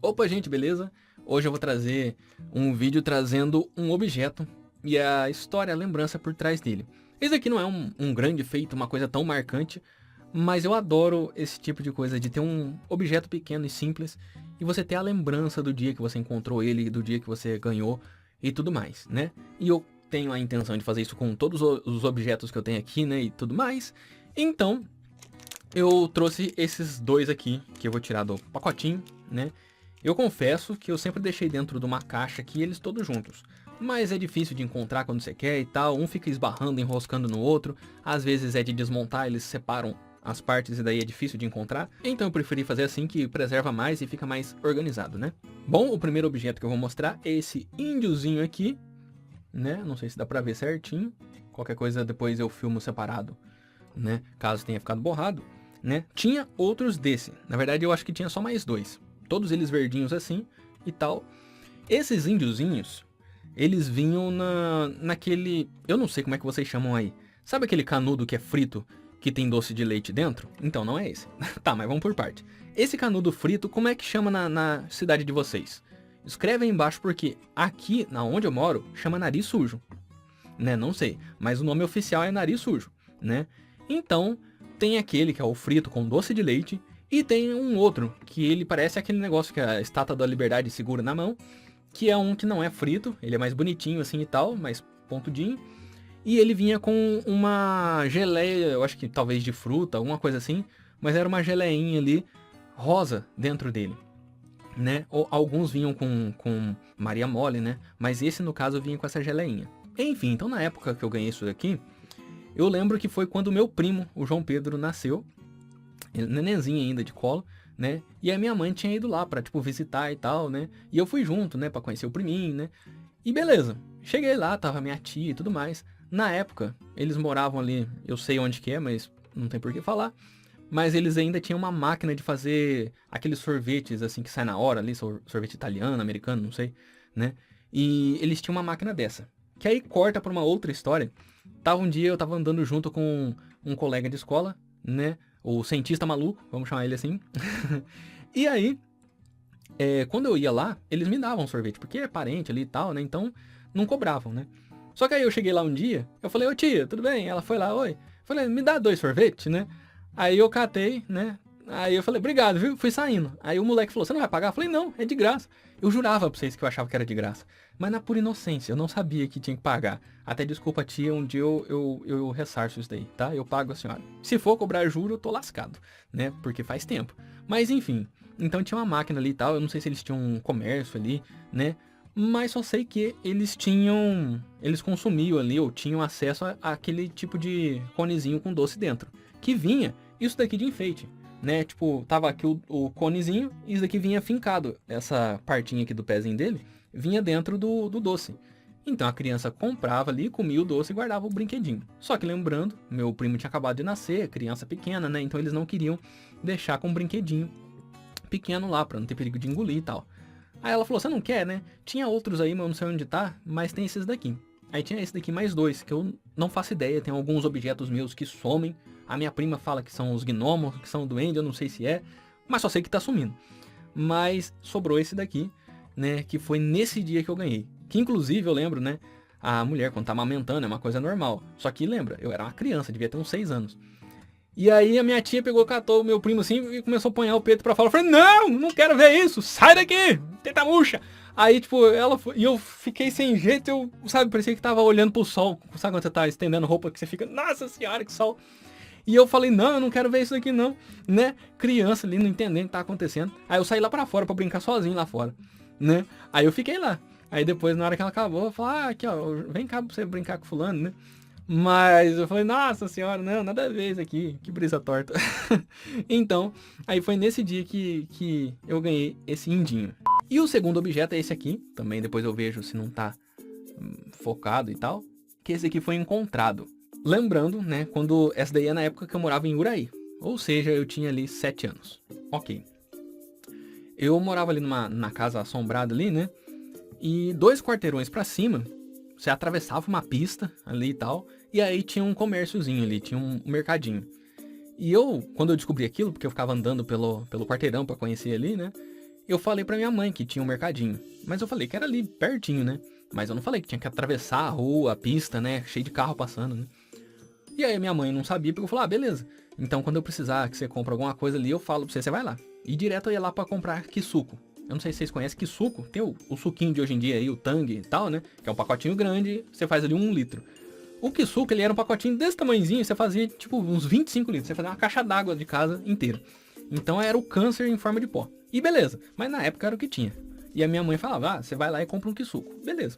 Opa, gente, beleza? Hoje eu vou trazer um vídeo trazendo um objeto e a história, a lembrança por trás dele. Esse aqui não é um grande feito, uma coisa tão marcante, mas eu adoro esse tipo de coisa, de ter um objeto pequeno e simples e você ter a lembrança do dia que você encontrou ele, do dia que você ganhou e tudo mais, né? E eu tenho a intenção de fazer isso com todos os objetos que eu tenho aqui, né, e tudo mais. Então, eu trouxe esses dois aqui, que eu vou tirar do pacotinho, né? Eu confesso que eu sempre deixei dentro de uma caixa aqui eles todos juntos. Mas é difícil de encontrar quando você quer e tal, um fica esbarrando, enroscando no outro. Às vezes é de desmontar, eles separam as partes e daí é difícil de encontrar. Então eu preferi fazer assim, que preserva mais e fica mais organizado, né? Bom, o primeiro objeto que eu vou mostrar é esse índiozinho aqui, né? Não sei se dá pra ver certinho. Qualquer coisa depois eu filmo separado, né? Caso tenha ficado borrado, né? Tinha outros desse. Na verdade eu acho que tinha só mais dois. Todos eles verdinhos assim e tal. Esses índiozinhos, eles vinham naquele... Eu não sei como é que vocês chamam aí. Sabe aquele canudo que é frito, que tem doce de leite dentro? Então, não é esse. Tá, mas vamos por parte. Esse canudo frito, como é que chama na cidade de vocês? Escreve aí embaixo porque aqui, na onde eu moro, chama nariz sujo. Né, não sei. Mas o nome oficial é nariz sujo, né? Então, tem aquele que é o frito com doce de leite. E tem um outro, que ele parece aquele negócio que a Estátua da Liberdade segura na mão, que é um que não é frito, ele é mais bonitinho assim e tal, mais pontudinho. E ele vinha com uma geleia, eu acho que talvez de fruta, alguma coisa assim, mas era uma geleinha ali, rosa, dentro dele, né? Ou alguns vinham com Maria Mole, né? Mas esse no caso vinha com essa geleinha. Enfim, então na época que eu ganhei isso daqui, eu lembro que foi quando o meu primo, o João Pedro, nasceu. Nenenzinho ainda de colo, né? E a minha mãe tinha ido lá pra, tipo, visitar e tal, né? E eu fui junto, né? Pra conhecer o priminho, né? E beleza. Cheguei lá, tava minha tia e tudo mais. Na época, eles moravam ali, eu sei onde que é, mas não tem por que falar. Mas eles ainda tinham uma máquina de fazer aqueles sorvetes, assim, que sai na hora ali, sorvete italiano, americano, não sei, né? E eles tinham uma máquina dessa. Que aí corta pra uma outra história. Um dia eu tava andando junto com um colega de escola, né? O cientista maluco, vamos chamar ele assim. E aí, quando eu ia lá, eles me davam sorvete, porque é parente ali e tal, né? Então, não cobravam, né? Só que aí eu cheguei lá um dia, eu falei, ô tia, tudo bem? Ela foi lá, oi. Eu falei, me dá 2 sorvetes, né? Aí eu catei, né? Aí eu falei, obrigado, viu? Fui saindo. Aí o moleque falou, você não vai pagar? Eu falei, não, é de graça. Eu jurava pra vocês que eu achava que era de graça. Mas na pura inocência, eu não sabia que tinha que pagar. Até desculpa, tia, um dia eu ressarço isso daí, tá? Eu pago a senhora. Se for cobrar juro, eu tô lascado, né? Porque faz tempo. Mas enfim, então tinha uma máquina ali e tal. Eu não sei se eles tinham um comércio ali, né? Mas só sei que eles consumiam ali, ou tinham acesso àquele tipo de conezinho com doce dentro. Que vinha isso daqui de enfeite. Né, tipo, tava aqui o conezinho e isso daqui vinha fincado. Essa partinha aqui do pezinho dele vinha dentro do doce. Então a criança comprava ali, comia o doce e guardava o brinquedinho. Só que lembrando, meu primo tinha acabado de nascer, criança pequena, né? Então eles não queriam deixar com um brinquedinho pequeno lá, pra não ter perigo de engolir e tal. Aí ela falou, você não quer, né? Tinha outros aí, mas eu não sei onde tá, mas tem esses daqui. Aí tinha esse daqui mais 2, que eu não faço ideia, tem alguns objetos meus que somem. A minha prima fala que são os gnomos, que são duende, eu não sei se é, mas só sei que tá sumindo. Mas sobrou esse daqui, né, que foi nesse dia que eu ganhei. Que inclusive eu lembro, né, a mulher quando tá amamentando é uma coisa normal. Só que lembra, eu era uma criança, devia ter uns 6 anos. E aí a minha tia pegou, catou o meu primo assim e começou a apanhar o peito pra fora. Eu falei, não, não quero ver isso, sai daqui, teta murcha. Aí, tipo, ela foi, e eu fiquei sem jeito, eu, sabe, parecia que tava olhando pro sol. Sabe quando você tá estendendo roupa que você fica, nossa senhora, que sol. E eu falei, não, eu não quero ver isso aqui não, né? Criança ali, não entendendo o que tá acontecendo. Aí eu saí lá pra fora pra brincar sozinho lá fora, né? Aí eu fiquei lá. Aí depois, na hora que ela acabou, eu falei, ah, aqui ó, vem cá pra você brincar com fulano, né? Mas eu falei, nossa senhora, não, nada a ver isso aqui, que brisa torta. Então, aí foi nesse dia que eu ganhei esse indinho. E o segundo objeto é esse aqui, também depois eu vejo se não tá focado e tal. Que esse aqui foi encontrado. Lembrando, né, quando essa daí é na época que eu morava em Uraí. Ou seja, eu tinha ali 7 anos. Ok. Eu morava ali na casa assombrada ali, né? E 2 quarteirões pra cima, você atravessava uma pista ali e tal. E aí tinha um comérciozinho ali, tinha um mercadinho. E eu, quando eu descobri aquilo, porque eu ficava andando pelo quarteirão pra conhecer ali, né? eu falei pra minha mãe que tinha um mercadinho. Mas eu falei que era ali pertinho, né? Mas eu não falei que tinha que atravessar a rua, a pista, né? Cheio de carro passando, né? E aí minha mãe não sabia, porque eu falei, ah, beleza. Então quando eu precisar que você compre alguma coisa ali, eu falo pra você, você vai lá. E direto eu ia lá pra comprar Kisuko. Eu não sei se vocês conhecem Kisuko, tem o suquinho de hoje em dia aí, o Tang e tal, né? Que é um pacotinho grande, você faz ali 1 litro. O Kisuko, ele era um pacotinho desse tamanhozinho, você fazia tipo uns 25 litros, você fazia uma caixa d'água de casa inteira. Então era o câncer em forma de pó. E beleza, mas na época era o que tinha. E a minha mãe falava, ah, você vai lá e compra um Kisuko. Beleza.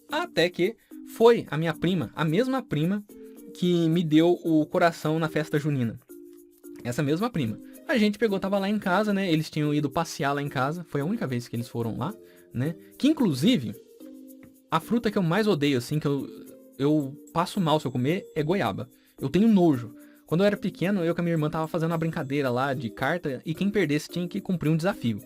Até que foi a minha prima, a mesma prima que me deu o coração na festa junina. Essa mesma prima. A gente pegou, tava lá em casa, né? Eles tinham ido passear lá em casa. Foi a única vez que eles foram lá, né? Que inclusive, a fruta que eu mais odeio, assim, que eu passo mal se eu comer, é goiaba. Eu tenho nojo. Quando eu era pequeno, eu com a minha irmã tava fazendo uma brincadeira lá de carta e quem perdesse tinha que cumprir um desafio.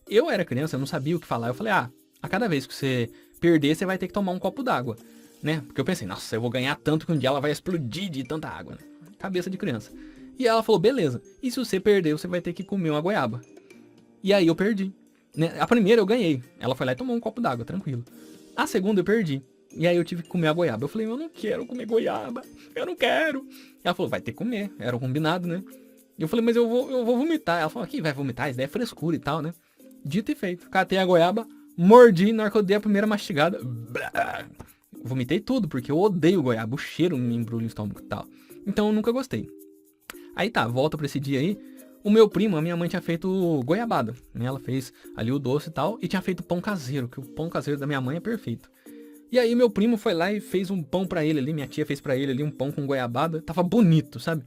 Eu era criança, eu não sabia o que falar. Eu falei, ah, a cada vez que você perder, você vai ter que tomar um copo d'água, né? Porque eu pensei, nossa, eu vou ganhar tanto que um dia ela vai explodir de tanta água, né? Cabeça de criança. E ela falou, beleza, e se você perder, você vai ter que comer uma goiaba. E aí eu perdi, né? A primeira eu ganhei. Ela foi lá e tomou um copo d'água, tranquilo. A segunda eu perdi. E aí eu tive que comer a goiaba. Eu falei, eu não quero comer goiaba. Eu não quero. Ela falou, vai ter que comer. Era o combinado, né? E eu falei, mas eu vou vomitar. Ela falou, aqui vai vomitar, isso daí é frescura e tal, né? Dito e feito. Catei a goiaba, mordi, na hora que eu dei a primeira mastigada. Vomitei tudo, porque eu odeio goiaba. O cheiro me embrulha o estômago e tal. Então eu nunca gostei. Aí tá, volta pra esse dia aí. O meu primo, a minha mãe tinha feito goiabada, né? Ela fez ali o doce e tal. E tinha feito pão caseiro, que o pão caseiro da minha mãe é perfeito. E aí meu primo foi lá e fez um pão pra ele ali. Minha tia fez pra ele ali um pão com goiabada. Tava bonito, sabe?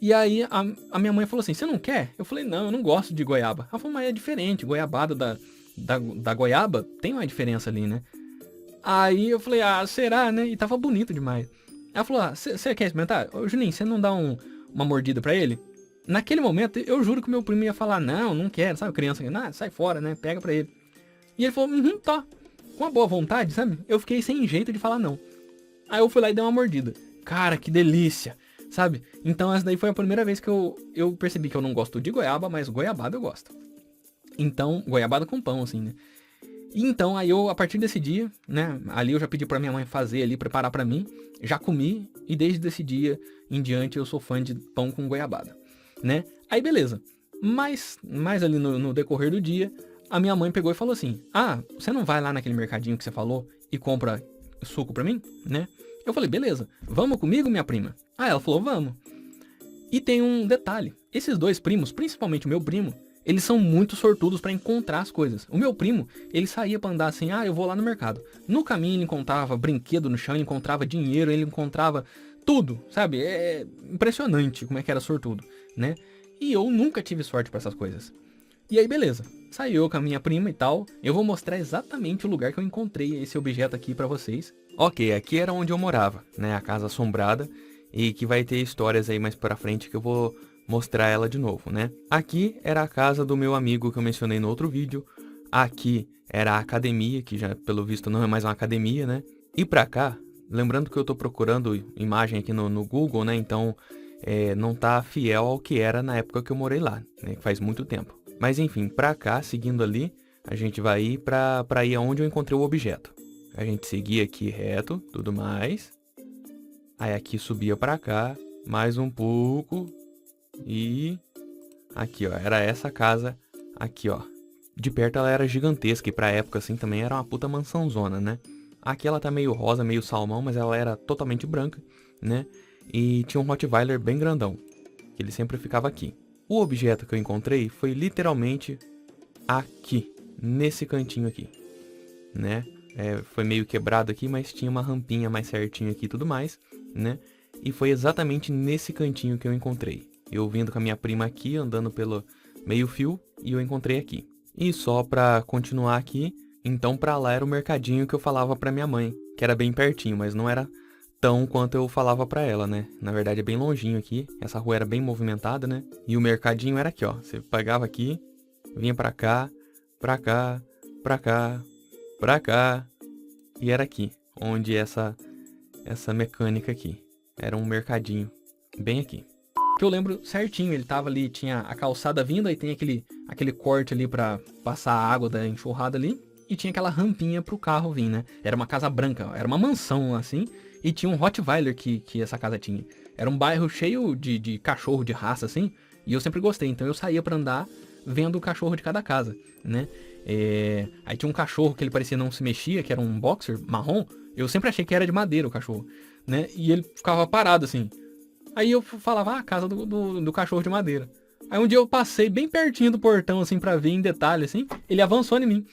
E aí a minha mãe falou assim, você não quer? Eu falei, não, eu não gosto de goiaba. Ela falou, mas é diferente, goiabada da goiaba tem uma diferença ali, né? Aí eu falei, ah, será, né? E tava bonito demais. Ela falou, ah, você quer experimentar? Ô Juninho, você não dá uma mordida pra ele? Naquele momento, eu juro que o meu primo ia falar, não, não quero, sabe? Criança, ah, sai fora, né? Pega pra ele. E ele falou, tá. Com uma boa vontade, sabe? Eu fiquei sem jeito de falar não. Aí eu fui lá e dei uma mordida. Cara, que delícia, sabe? Então essa daí foi a primeira vez que eu percebi que eu não gosto de goiaba, mas goiabada eu gosto. Então, goiabada com pão, assim, né? E então, aí eu, a partir desse dia, né? Ali eu já pedi pra minha mãe fazer ali, preparar pra mim. Já comi, e desde esse dia em diante eu sou fã de pão com goiabada, né? Aí beleza. Mas ali no decorrer do dia, a minha mãe pegou e falou assim, ah, você não vai lá naquele mercadinho que você falou e compra suco pra mim, né? Eu falei, beleza, vamos comigo, minha prima? Ah, ela falou, vamos. E tem um detalhe, esses dois primos, principalmente o meu primo, eles são muito sortudos pra encontrar as coisas. O meu primo, ele saía pra andar assim, ah, eu vou lá no mercado. No caminho ele encontrava brinquedo no chão, ele encontrava dinheiro, ele encontrava tudo, sabe? É impressionante como é que era sortudo, né? E eu nunca tive sorte pra essas coisas. E aí, beleza. Saiu com a minha prima e tal. Eu vou mostrar exatamente o lugar que eu encontrei esse objeto aqui pra vocês. Ok, aqui era onde eu morava, né? A casa assombrada. E que vai ter histórias aí mais pra frente que eu vou mostrar ela de novo, né? Aqui era a casa do meu amigo que eu mencionei no outro vídeo. Aqui era a academia, que já pelo visto não é mais uma academia, né? E pra cá, lembrando que eu tô procurando imagem aqui no Google, né? Então, não tá fiel ao que era na época que eu morei lá, né? Faz muito tempo. Mas enfim, pra cá, seguindo ali, a gente vai ir pra ir aonde eu encontrei o objeto. A gente seguia aqui reto, tudo mais. Aí aqui subia pra cá, mais um pouco. E aqui, ó, era essa casa aqui, ó. De perto ela era gigantesca e pra época assim também era uma puta mansãozona, né? Aqui ela tá meio rosa, meio salmão, mas ela era totalmente branca, né? E tinha um Rottweiler bem grandão, que ele sempre ficava aqui. O objeto que eu encontrei foi literalmente aqui, nesse cantinho aqui, né? Foi meio quebrado aqui, mas tinha uma rampinha mais certinho aqui e tudo mais, né? E foi exatamente nesse cantinho que eu encontrei. Eu vindo com a minha prima aqui, andando pelo meio fio, e eu encontrei aqui. E só pra continuar aqui, então pra lá era o mercadinho que eu falava pra minha mãe, que era bem pertinho, mas não era tão quanto eu falava pra ela, né? Na verdade é bem longinho aqui, essa rua era bem movimentada, né? E o mercadinho era aqui, ó. Você pegava aqui, vinha pra cá, pra cá, pra cá, pra cá. E era aqui, onde essa mecânica aqui. Era um mercadinho, bem aqui. que eu lembro certinho, ele tava ali, tinha a calçada vindo, aí tem aquele corte ali pra passar a água da enxurrada ali, e tinha aquela rampinha pro carro vir, né? Era uma casa branca, era uma mansão assim, e tinha um Rottweiler que essa casa tinha. Era um bairro cheio de cachorro de raça assim, e eu sempre gostei, então eu saía pra andar vendo o cachorro de cada casa, né? Aí tinha um cachorro que ele parecia não se mexia, que era um boxer marrom, eu sempre achei que era de madeira o cachorro, né? E ele ficava parado assim. Aí eu falava, a casa do cachorro de madeira. Aí um dia eu passei bem pertinho do portão, assim, pra ver em detalhe, assim, ele avançou em mim.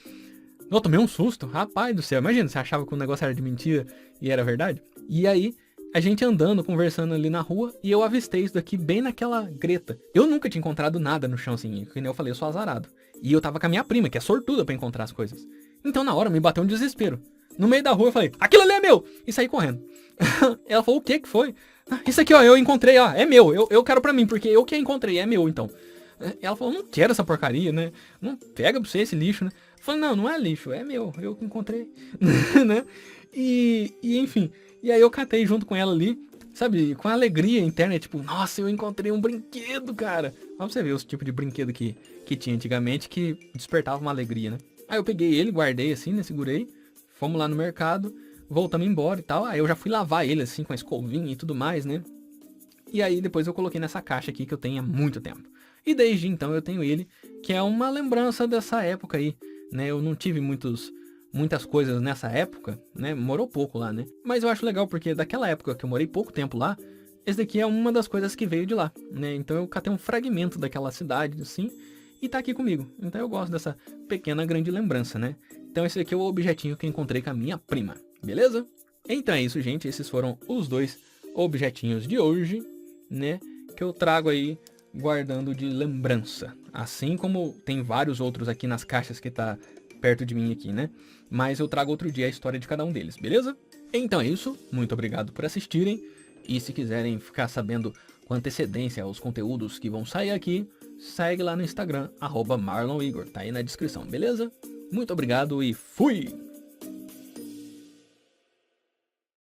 Eu tomei um susto, rapaz do céu, imagina, você achava que o negócio era de mentira e era verdade? E aí, a gente andando, conversando ali na rua, e eu avistei isso daqui bem naquela greta. Eu nunca tinha encontrado nada no chão, assim, que nem eu falei, eu sou azarado. E eu tava com a minha prima, que é sortuda pra encontrar as coisas. Então na hora me bateu um desespero. No meio da rua eu falei, aquilo ali é meu! E saí correndo. Ela falou, o que foi? Ah, isso aqui, ó, eu encontrei, ó, é meu, eu quero pra mim, porque eu que encontrei, é meu, então. Ela falou, não quero essa porcaria, né? Não pega pra você esse lixo, né? Eu falei, não é lixo, é meu, eu que encontrei, né? E enfim, e aí eu catei junto com ela ali, sabe, com alegria interna, tipo, nossa, eu encontrei um brinquedo, cara. Olha pra você ver os tipos de brinquedo que tinha antigamente que despertava uma alegria, né? Aí eu peguei ele, guardei assim, né, segurei, fomos lá no mercado, voltamos embora e tal. Aí eu já fui lavar ele assim com a escovinha e tudo mais, né? E aí depois eu coloquei nessa caixa aqui que eu tenho há muito tempo. E desde então eu tenho ele, que é uma lembrança dessa época aí, né? Eu não tive muitas coisas nessa época, né? Morou pouco lá, né? Mas eu acho legal porque daquela época que eu morei pouco tempo lá, esse daqui é uma das coisas que veio de lá, né? Então eu catei um fragmento daquela cidade, assim, e tá aqui comigo. Então eu gosto dessa pequena grande lembrança, né? Então esse aqui é o objetinho que eu encontrei com a minha prima, beleza? Então é isso, gente. Esses foram os 2 objetinhos de hoje, né? Que eu trago aí guardando de lembrança. Assim como tem vários outros aqui nas caixas que tá perto de mim aqui, né? Mas eu trago outro dia a história de cada um deles, beleza? Então é isso. Muito obrigado por assistirem. E se quiserem ficar sabendo com antecedência os conteúdos que vão sair aqui, segue lá no Instagram, @MarlonIgor. Tá aí na descrição, beleza? Muito obrigado e fui!